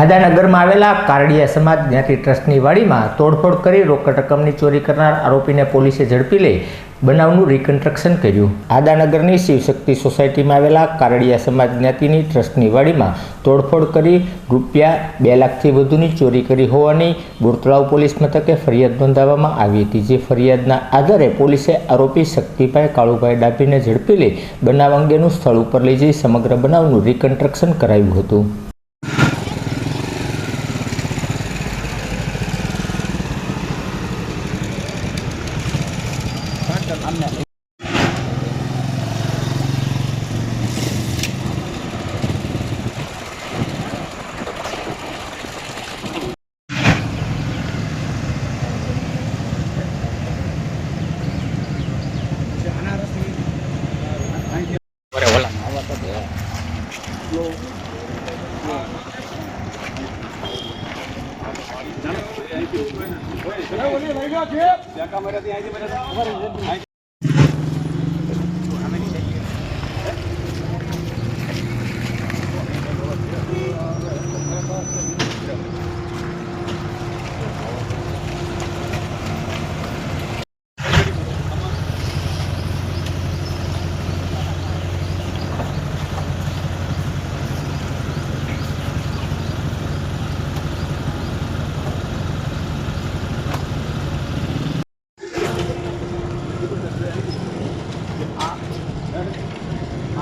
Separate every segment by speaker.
Speaker 1: આદાનગરમાં આવેલા કારડિયા સમાજ જ્ઞાતિ ટ્રસ્ટની વાડીમાં તોડફોડ કરી રોકડ રકમની ચોરી કરનાર આરોપીને પોલીસે ઝડપી લઈ બનાવનું રિકન્સ્ટ્રક્શન કર્યું। આદાનગરની શિવશક્તિ સોસાયટીમાં આવેલા કારડિયા સમાજ જ્ઞાતિની ટ્રસ્ટની વાડીમાં તોડફોડ કરી રૂપિયા 2 લાખથી વધુની ચોરી કરી હોવાની બોરતળાવ પોલીસ મથકે ફરિયાદ નોંધાવવામાં આવી હતી। જે ફરિયાદના આધારે પોલીસે આરોપી શક્તિભાઈ કાળુભાઈ ડાભીને ઝડપી લઈ બનાવ અંગેનું સ્થળ ઉપર લઈ જઈ સમગ્ર બનાવનું રિકન્સ્ટ્રક્શન કરાવ્યું હતું।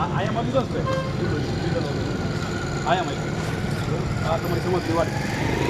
Speaker 2: આયા મળી જશે આયા મળી આ તમારી સમજ દિવાળી